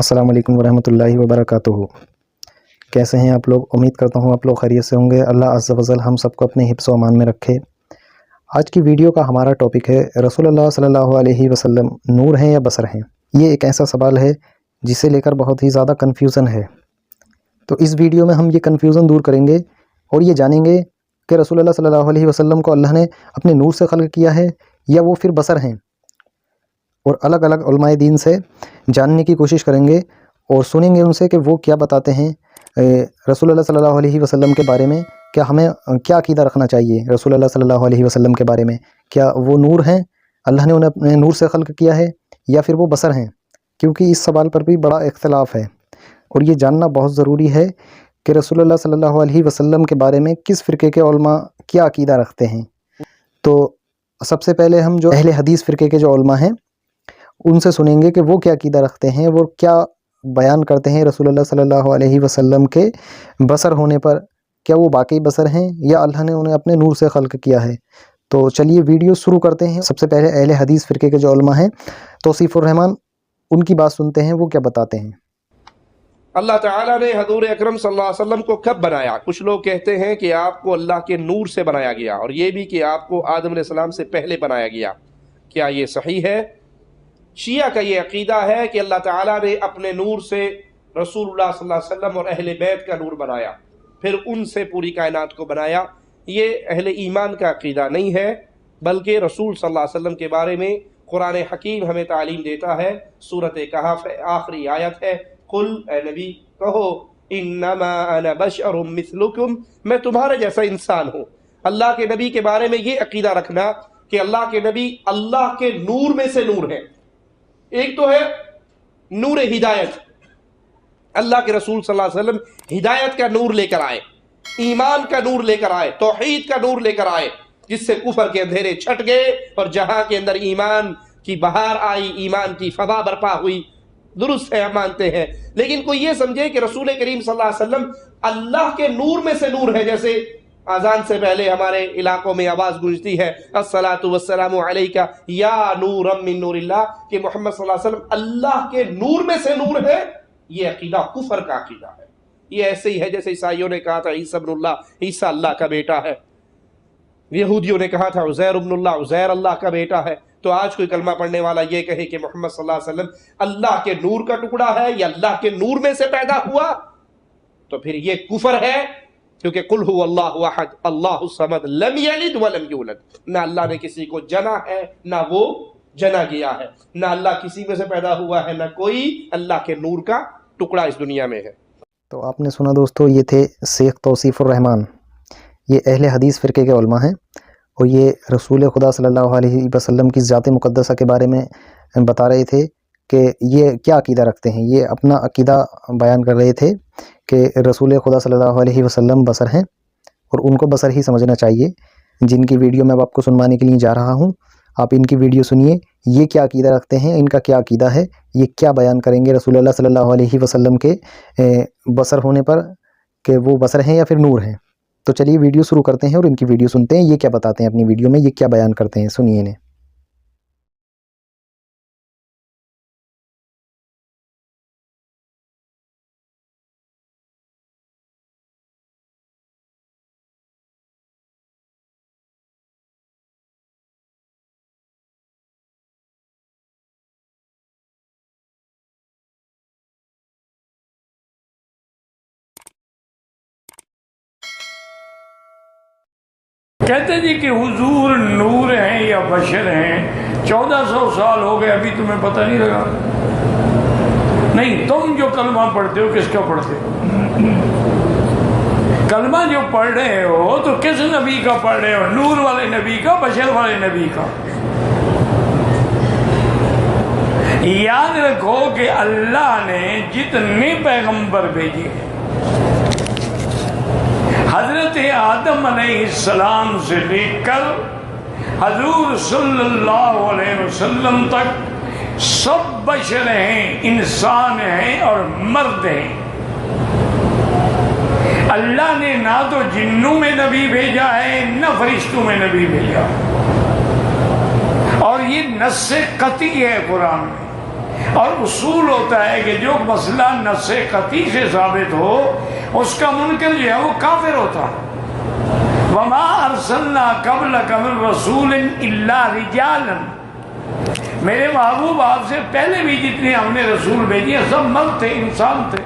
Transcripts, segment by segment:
السلام علیکم ورحمۃ اللہ وبرکاتہ۔ کیسے ہیں آپ لوگ؟ امید کرتا ہوں آپ لوگ خیریت سے ہوں گے۔ اللہ عز و جل ہم سب کو اپنے حفظ و امان میں رکھے۔ آج کی ویڈیو کا ہمارا ٹاپک ہے رسول اللہ صلی اللہ علیہ وسلم نور ہیں یا بصر ہیں۔ یہ ایک ایسا سوال ہے جسے لے کر بہت ہی زیادہ کنفیوژن ہے، تو اس ویڈیو میں ہم یہ کنفیوژن دور کریں گے اور یہ جانیں گے کہ رسول اللہ صلی اللہ علیہ وسلم کو اللہ نے اپنے نور سے خلق کیا ہے یا وہ پھر بصر ہیں، اور الگ الگ علماء دین سے جاننے کی کوشش کریں گے اور سنیں گے ان سے کہ وہ کیا بتاتے ہیں رسول اللہ صلی اللہ علیہ وسلم کے بارے میں، کہ ہمیں کیا عقیدہ رکھنا چاہیے رسول اللہ صلی اللہ علیہ وسلم کے بارے میں۔ کیا وہ نور ہیں، اللہ نے انہیں اپنے نور سے خلق کیا ہے، یا پھر وہ بصر ہیں؟ کیونکہ اس سوال پر بھی بڑا اختلاف ہے، اور یہ جاننا بہت ضروری ہے کہ رسول اللہ صلی اللہ علیہ وسلم کے بارے میں کس فرقے کے علماء کیا عقیدہ رکھتے ہیں۔ تو سب سے پہلے ہم جو اہل حدیث فرقے کے جو علماء ہیں ان سے سنیں گے کہ وہ کیا عقیدہ رکھتے ہیں، وہ کیا بیان کرتے ہیں رسول اللہ صلی اللہ علیہ وسلم کے بصر ہونے پر۔ کیا وہ واقعی بصر ہیں یا اللہ نے انہیں اپنے نور سے خلق کیا ہے؟ تو چلیے ویڈیو شروع کرتے ہیں۔ سب سے پہلے اہل حدیث فرقے کے جو علماء ہیں توصیف الرحمان، ان کی بات سنتے ہیں، وہ کیا بتاتے ہیں۔ اللہ تعالیٰ نے حضور اکرم صلی اللہ علیہ وسلم کو کب بنایا؟ کچھ لوگ کہتے ہیں کہ آپ کو اللہ کے نور سے بنایا گیا، اور یہ بھی کہ آپ کو آدم علیہ السلام سے پہلے بنایا گیا۔ کیا یہ صحیح ہے؟ شیعہ کا یہ عقیدہ ہے کہ اللہ تعالیٰ نے اپنے نور سے رسول اللہ صلی اللہ علیہ وسلم اور اہل بیت کا نور بنایا، پھر ان سے پوری کائنات کو بنایا۔ یہ اہل ایمان کا عقیدہ نہیں ہے، بلکہ رسول صلی اللہ علیہ وسلم کے بارے میں قرآن حکیم ہمیں تعلیم دیتا ہے۔ سورۃ کہف آخری آیت ہے، قل اے نبی کہو انما انا بشر مثلکم، میں تمہارے جیسا انسان ہوں۔ اللہ کے نبی کے بارے میں یہ عقیدہ رکھنا کہ اللہ کے نبی اللہ کے نور میں سے نور ہے۔ ایک تو ہے نور ہدایت، اللہ کے رسول صلی اللہ علیہ وسلم ہدایت کا نور لے کر آئے، ایمان کا نور لے کر آئے، توحید کا نور لے کر آئے، جس سے کفر کے اندھیرے چھٹ گئے اور جہاں کے اندر ایمان کی بہار آئی، ایمان کی فضا برپا ہوئی۔ درست ہے، ہم مانتے ہیں، لیکن کوئی یہ سمجھے کہ رسول کریم صلی اللہ علیہ وسلم اللہ کے نور میں سے نور ہے، جیسے اذان سے پہلے ہمارے علاقوں میں آواز گونجتی ہے الصلاۃ والسلام علیک یا نور من نور اللہ، کہ محمد صلی اللہ علیہ وسلم اللہ کے نور میں سے نور ہے۔ یہ عقیدہ کفر کا عقیدہ ہے۔ یہ ایسے ہی ہے جیسے عیسائیوں نے کہا تھا عیسی ابن اللہ، عیسیٰ اللہ کا بیٹا ہے۔ یہودیوں نے کہا تھا عزیر ابن اللہ، عزیر اللہ کا بیٹا ہے۔ تو آج کوئی کلمہ پڑھنے والا یہ کہے کہ محمد صلی اللہ علیہ وسلم اللہ کے نور کا ٹکڑا ہے یا اللہ کے نور میں سے پیدا ہوا، تو پھر یہ کفر ہے، کیونکہ قل هو اللہ احد اللہ الصمد لم یلد ولم یولد، نہ اللہ نے کسی کو جنا ہے نہ وہ جنا گیا ہے، نہ اللہ کسی میں سے پیدا ہوا ہے، نہ کوئی اللہ کے نور کا ٹکڑا اس دنیا میں ہے۔ تو آپ نے سنا دوستو، یہ تھے شیخ توصیف الرحمان، یہ اہل حدیث فرقے کے علماء ہیں، اور یہ رسول خدا صلی اللہ علیہ وسلم کی ذات مقدسہ کے بارے میں بتا رہے تھے کہ یہ کیا عقیدہ رکھتے ہیں۔ یہ اپنا عقیدہ بیان کر رہے تھے کہ رسول خدا صلی اللہ علیہ وسلم بصر ہیں، اور ان کو بصر ہی سمجھنا چاہیے۔ جن کی ویڈیو میں آپ کو سنوانے کے لیے جا رہا ہوں، آپ ان کی ویڈیو سنیے، یہ کیا عقیدہ رکھتے ہیں، ان کا کیا عقیدہ ہے، یہ کیا بیان کریں گے رسول اللہ صلی اللہ علیہ وسلم کے بصر ہونے پر، کہ وہ بصر ہیں یا پھر نور ہیں۔ تو چلیے ویڈیو شروع کرتے ہیں اور ان کی ویڈیو سنتے ہیں، یہ کیا بتاتے ہیں اپنی ویڈیو میں، یہ کیا بیان کرتے ہیں، سنیے انہیں۔ کہتے جی کہ حضور نور ہیں یا بشر ہیں، 1400 سال ہو گئے ابھی تمہیں پتہ نہیں لگا؟ نہیں، تم جو کلمہ پڑھتے ہو کس کا پڑھتے ہو؟ کلمہ جو پڑھ رہے ہو تو کس نبی کا پڑھ رہے ہو؟ نور والے نبی کا، بشر والے نبی کا؟ یاد رکھو کہ اللہ نے جتنے پیغمبر بھیجے ہیں، حضرت آدم علیہ السلام سے لے کر حضور صلی اللہ علیہ وسلم تک سب بشر ہیں، انسان ہیں اور مرد ہیں۔ اللہ نے نہ تو جنوں میں نبی بھیجا ہے نہ فرشتوں میں نبی بھیجا، اور یہ نص قطعی ہے قرآن میں۔ اور اصول ہوتا ہے کہ جو مسئلہ نص قطعی سے ثابت ہو اس کا منکر جو ہے وہ کافر ہوتا ہے. وما ارسلنا قبلک من رسول الا رجالا، میرے محبوب آپ سے پہلے بھی جتنے ہم نے رسول بھیجے سب مرد تھے، انسان تھے.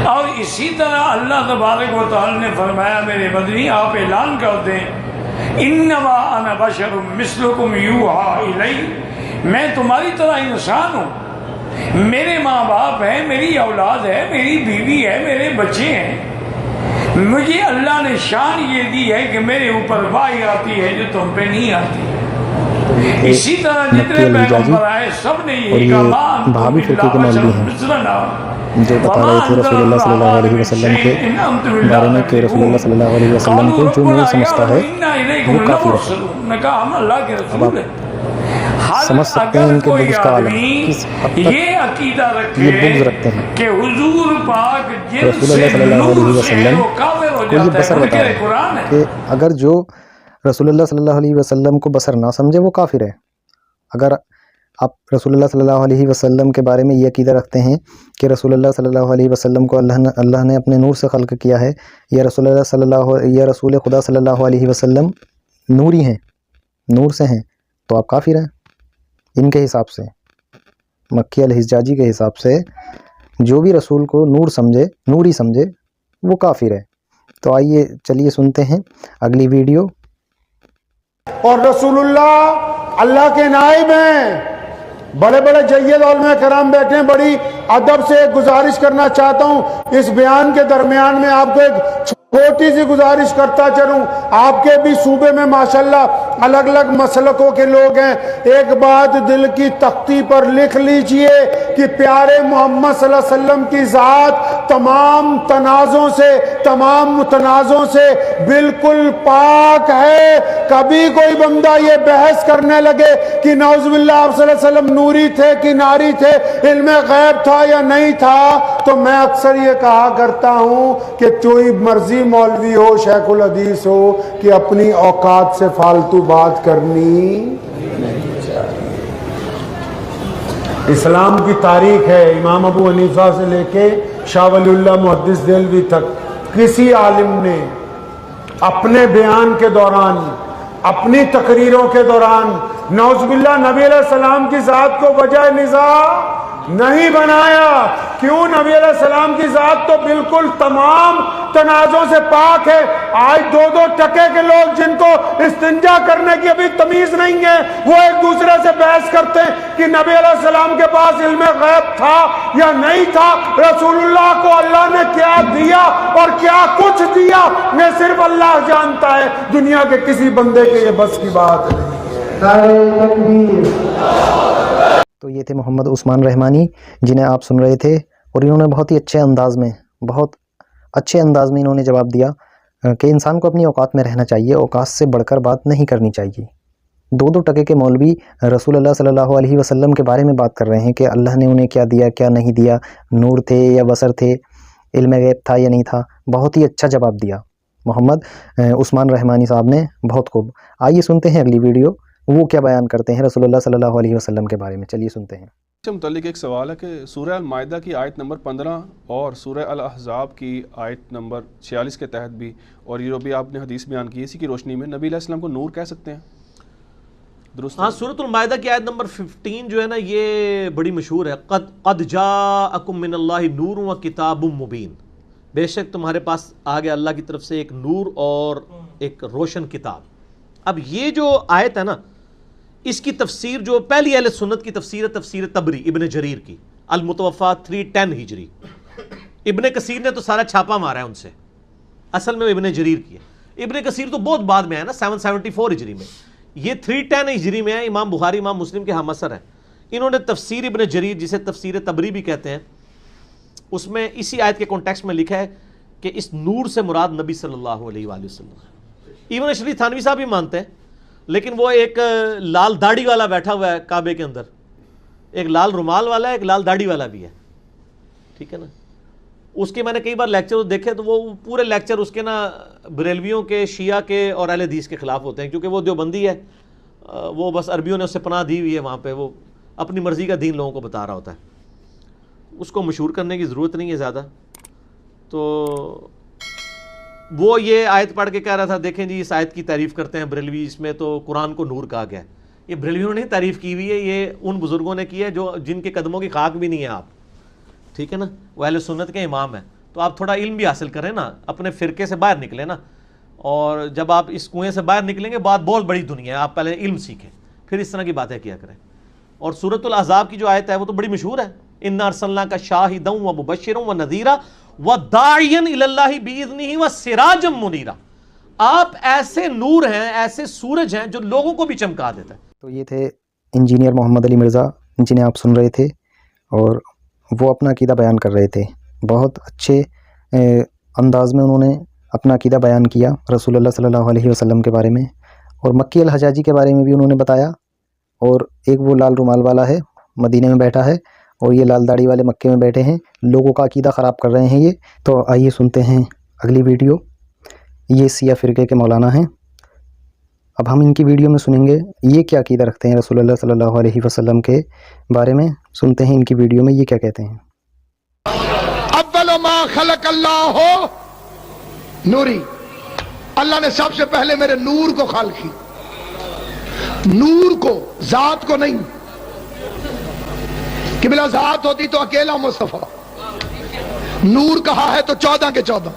اور اسی طرح اللہ تبارک و تعالی نے فرمایا میرے مدنی آپ اعلان کر دیں انما انا بشر مثلکم یوحی الی، میں تمہاری طرح انسان ہوں، میرے ماں باپ ہیں، میری اولاد ہے، میری بیوی ہے، میرے بچے ہیں، مجھے اللہ نے شان یہ دی ہے کہ میرے اوپر وحی آتی ہے جو تم پہ نہیں آتی. اسی طرح جتنے پیغمبر آئے سب نے یہی کہا بھابی فرقے کے مولوی ہیں جو بتا رہے تھے رسول اللہ صلی اللہ علیہ وسلم کے بارے میں کہ رسول اللہ صلی اللہ علیہ وسلم کو جو نور سمجھتا ہے وہ کافر ہے. اب آپ سمجھ سکتے ہیں ان کے بغض کا عالم کس حد تک یہ عقیدہ رکھے یہ بغض رکھتے ہیں کہ حضور پاک جن رسول سے اللہ صلی اللہ علیہ نور سے وسلم وہ کافر ہو کو یہ جاتا بصر ہے. بتا منکر رہے قرآن ہے. ہیں کہ اگر جو رسول اللہ صلی اللہ علیہ وسلم کو بصر نہ سمجھے وہ کافر ہے. اگر آپ رسول اللہ صلی اللہ علیہ وسلم کے بارے میں یہ عقیدہ رکھتے ہیں کہ رسول اللہ صلی اللہ علیہ وسلم کو اللہ نے اپنے نور سے خلق کیا ہے، یا رسول خدا صلی اللہ علیہ وسلم نوری ہیں، نور سے ہیں، تو آپ کافر ہیں. ان کے حساب سے، مکی الحجاجی کے حساب سے، جو بھی رسول کو نور سمجھے، نوری سمجھے، وہ کافر ہے. تو آئیے چلیے سنتے ہیں اگلی ویڈیو. اور رسول اللہ کے نائب ہیں، بڑے بڑے جید علماء کرام بیٹھے ہیں. بڑی ادب سے گزارش کرنا چاہتا ہوں اس بیان کے درمیان میں آپ کو ایک چھوٹی سی گزارش کرتا چلوں. آپ کے بھی صوبے میں ماشاءاللہ الگ الگ مسلکوں کے لوگ ہیں. ایک بات دل کی تختی پر لکھ لیجئے کہ پیارے محمد صلی اللہ علیہ وسلم کی ذات تمام تمام متنازعوں سے بالکل پاک ہے. کبھی کوئی بندہ یہ بحث کرنے لگے کہ نعوذ باللہ آپ صلی اللہ علیہ وسلم نوری تھے کہ ناری تھے، علم غیب تھا یا نہیں تھا، تو میں اکثر یہ کہا کرتا ہوں کہ کوئی مرضی مولوی ہو، شیخ الحدیث ہو، کہ اپنی اوقات سے فالتو بات کرنی. اسلام کی تاریخ ہے، امام ابو حنیفہ سے لے کے شاہ ولی اللہ محدث دہلوی تک کسی عالم نے اپنے بیان کے دوران، اپنی تقریروں کے دوران نعوذ باللہ نبی علیہ السلام کی ذات کو وجہ نزاع نہیں بنایا. کیوں؟ نبی علیہ السلام کی ذات تو بالکل تمام تنازعوں سے پاک ہے. آج دو ٹکے کے لوگ جن کو استنجا کرنے کی ابھی تمیز نہیں ہے، وہ ایک دوسرے سے بحث کرتے ہیں کہ نبی علیہ السلام کے پاس علم غیب تھا یا نہیں تھا. رسول اللہ کو اللہ نے کیا دیا اور کیا کچھ دیا یہ صرف اللہ جانتا ہے، دنیا کے کسی بندے کے یہ بس کی بات نہیں. تو یہ تھے محمد عثمان رحمانی جنہیں آپ سن رہے تھے، اور انہوں نے بہت ہی اچھے انداز میں انہوں نے جواب دیا کہ انسان کو اپنی اوقات میں رہنا چاہیے، اوقات سے بڑھ کر بات نہیں کرنی چاہیے. دو ٹکے کے مولوی رسول اللہ صلی اللہ علیہ وسلم کے بارے میں بات کر رہے ہیں کہ اللہ نے انہیں کیا دیا، کیا نہیں دیا، نور تھے یا بصر تھے، علم غیب تھا یا نہیں تھا. بہت ہی اچھا جواب دیا محمد عثمان رحمانی صاحب نے، بہت خوب. آئیے سنتے ہیں اگلی ویڈیو، وہ کیا بیان کرتے ہیں رسول اللہ صلی اللہ علیہ وسلم کے بارے میں. چلیے سنتے ہیں. سے متعلق ایک سوال ہے کہ سورہ المائدہ کی آیت نمبر 15 اور سورہ الاحزاب کی آیت نمبر 46 کے تحت بھی، اور یہ جو بھی آپ نے حدیث بیان کی اسی کی روشنی میں، نبی علیہ السلام کو نور کہہ سکتے ہیں؟ درست؟ ہاں، سورۃ المائدہ کی آیت نمبر 15 جو ہے نا، یہ بڑی مشہور ہے. قد جاءکم من اللہ نور و کتاب مبین، بے شک تمہارے پاس آ گیا اللہ کی طرف سے ایک نور اور ایک روشن کتاب. اب یہ جو آیت ہے نا، اس کی تفسیر جو پہلی اہل سنت کی تفسیر ہے تفسیر تبری ابن جریر کی، المتوفا 310 ہجری. ابن کثیر نے تو سارا چھاپا مارا ہے ان سے، اصل میں ابن جریر کی ہے. ابن کثیر تو بہت بعد میں ہے نا، 774 ہجری میں، یہ 310 ہجری میں ہے. امام بخاری امام مسلم کے ہم اثر ہیں. انہوں نے تفسیر ابن جریر جسے تفسیر تبری بھی کہتے ہیں، اس میں اسی آیت کے کانٹیکسٹ میں لکھا ہے کہ اس نور سے مراد نبی صلی اللہ علیہ وآلہ وسلم ہے. ایون اشری تھانوی صاحب بھی مانتے ہیں، لیکن وہ ایک لال داڑھی والا بیٹھا ہوا ہے کعبے کے اندر، ایک لال رومال والا ہے، ایک لال داڑھی والا بھی ہے، ٹھیک ہے نا. اس کے میں نے کئی بار لیکچر دیکھے تو وہ پورے لیکچر اس کے نا بریلویوں کے، شیعہ کے اور اہل حدیث کے خلاف ہوتے ہیں، کیونکہ وہ دیوبندی ہے، وہ بس عربیوں نے اسے پناہ دی ہوئی ہے وہاں پہ. وہ اپنی مرضی کا دین لوگوں کو بتا رہا ہوتا ہے. اس کو مشہور کرنے کی ضرورت نہیں ہے زیادہ. تو وہ یہ آیت پڑھ کے کہہ رہا تھا دیکھیں جی اس آیت کی تعریف کرتے ہیں بریلوی, اس میں تو قرآن کو نور کہا گیا ہے. یہ بریلویوں نے تعریف کی ہوئی ہے, یہ ان بزرگوں نے کی ہے جو جن کے قدموں کی خاک بھی نہیں ہے آپ, ٹھیک ہے نا, وہ اہل سنت کے امام ہیں. تو آپ تھوڑا علم بھی حاصل کریں نا, اپنے فرقے سے باہر نکلیں نا, اور جب آپ اس کنویں سے باہر نکلیں گے بات بہت بڑی دنیا ہے, آپ پہلے علم سیکھیں پھر اس طرح کی باتیں کیا کریں. اور سورۃ الاحزاب کی جو آیت ہے وہ تو بڑی مشہور ہے, انا ارسلناک شاہدا ومبشرا ونذیرا وداعیا الی اللہ باذنہ وسراجا منیرا. آپ ایسے نور ہیں, ایسے سورج ہیں جو لوگوں کو بھی چمکا دیتا ہے. تو یہ تھے انجینئر محمد علی مرزا جنہیں آپ سن رہے تھے, اور وہ اپنا عقیدہ بیان کر رہے تھے. بہت اچھے انداز میں انہوں نے اپنا عقیدہ بیان کیا رسول اللہ صلی اللہ علیہ وسلم کے بارے میں, اور مکی الحجاجی کے بارے میں بھی انہوں نے بتایا. اور ایک وہ لال رومال والا ہے مدینے میں بیٹھا ہے, اور یہ لال داڑھی والے مکے میں بیٹھے ہیں, لوگوں کا عقیدہ خراب کر رہے ہیں یہ. تو آئیے سنتے ہیں اگلی ویڈیو. یہ سیاہ فرقے کے مولانا ہیں. اب ہم ان کی ویڈیو میں سنیں گے یہ کیا عقیدہ رکھتے ہیں رسول اللہ صلی اللہ علیہ وسلم کے بارے میں. سنتے ہیں ان کی ویڈیو میں یہ کیا کہتے ہیں. اول ما خلق اللہ نوری, اللہ نے سب سے پہلے میرے نور کو خلق کی. نور کو, ذات کو نہیں, کہ بلا ذات ہوتی تو اکیلا مصطفیٰ. نور کہا ہے تو 14 کے 14.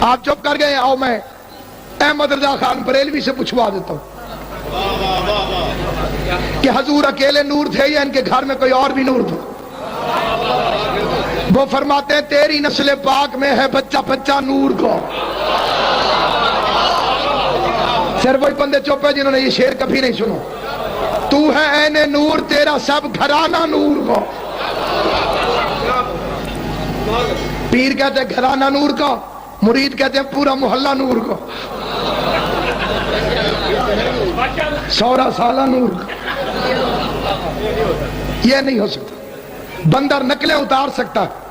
آپ چپ کر گئے, آؤ میں احمد رضا خان بریلوی سے پوچھوا دیتا ہوں کہ حضور اکیلے نور تھے یا ان کے گھر میں کوئی اور بھی نور تھا. وہ فرماتے ہیں تیری نسل پاک میں ہے بچہ بچہ نور کو. صرف وہی بندے چپ ہے جنہوں نے یہ شعر کبھی نہیں سنو. تو ہے عین نور, تیرا سب گھرانہ نور کو. پیر کہتے ہیں گھرانہ نور کا, مرید کہتے ہیں پورا محلہ نور کو, 16 سالہ نور کا. یہ نہیں ہو سکتا. بندر نقلیں اتار سکتا ہے,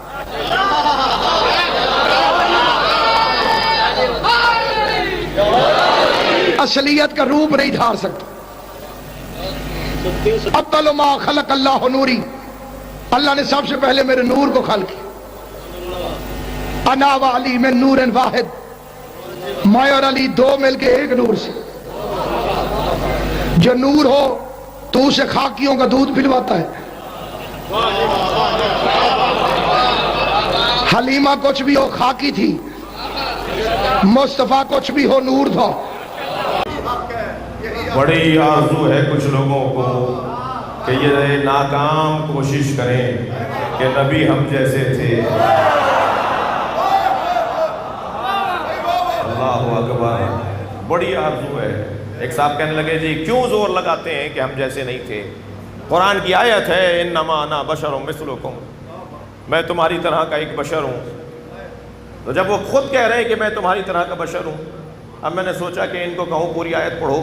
اصلیت کا روپ نہیں دھار سکتا. اول ما خلق اللہ نوری, اللہ نے سب سے پہلے میرے نور کو خلق کیا. انا و علی من نور واحد, میں اور علی دو مل کے ایک نور سے. جو نور ہو تو اسے خاکیوں کا دودھ پلواتا ہے. حلیمہ کچھ بھی ہو خاکی تھی, مصطفیٰ کچھ بھی ہو نور تھا. بڑی آرزو ہے کچھ لوگوں کو کہ یہ ناکام کوشش کریں کہ نبی ہم جیسے تھے. اللہ اکبر, بڑی آرزو ہے. ایک صاحب کہنے لگے جی کیوں زور لگاتے ہیں کہ ہم جیسے نہیں تھے, قرآن کی آیت ہے انما انا بشر مثلکم, میں تمہاری طرح کا ایک بشر ہوں. تو جب وہ خود کہہ رہے ہیں کہ میں تمہاری طرح کا بشر ہوں, اب میں نے سوچا کہ ان کو کہوں پوری آیت پڑھو.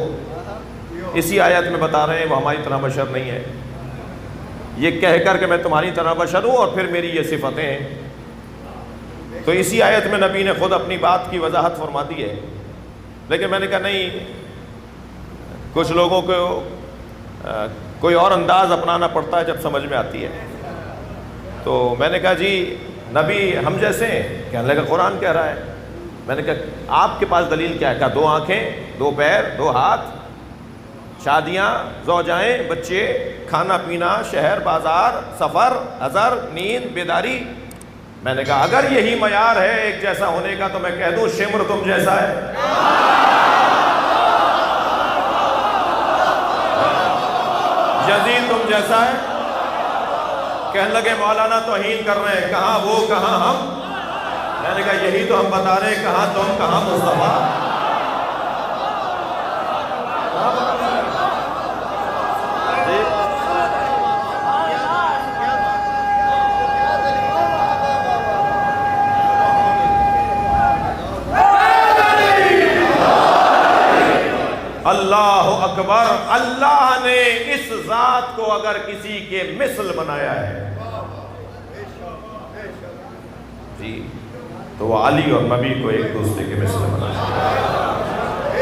اسی آیت میں بتا رہے ہیں وہ ہماری طرح بشر نہیں ہے. یہ کہہ کر کہ میں تمہاری طرح بشر ہوں اور پھر میری یہ صفتیں ہیں. تو اسی آیت میں نبی نے خود اپنی بات کی وضاحت فرما دی ہے. لیکن میں نے کہا نہیں, کچھ لوگوں کو کوئی اور انداز اپنانا پڑتا ہے جب سمجھ میں آتی ہے. تو میں نے کہا جی نبی ہم جیسے ہیں, کہنے لگا قرآن کہہ رہا ہے. میں نے کہا آپ کے پاس دلیل کیا ہے؟ کہا 2 آنکھیں, 2 پیر, 2 ہاتھ, شادیاں, زوجائیں, بچے, کھانا پینا, شہر بازار, سفر, حضر, نیند, بیداری. میں نے کہا اگر یہی معیار ہے ایک جیسا ہونے کا تو میں کہہ دوں شمر تم جیسا ہے, یزید تم جیسا ہے. کہنے لگے مولانا توہین کر رہے ہیں, کہاں وہ کہاں ہم. میں نے کہا یہی تو ہم بتا رہے ہیں, کہاں تم کہاں مصطفیٰ. اللہ اکبر. اللہ نے اس ذات کو اگر کسی کے مثل بنایا ہے جی, تو وہ علی اور نبی کو ایک دوسرے کے مثل بنایا ہے.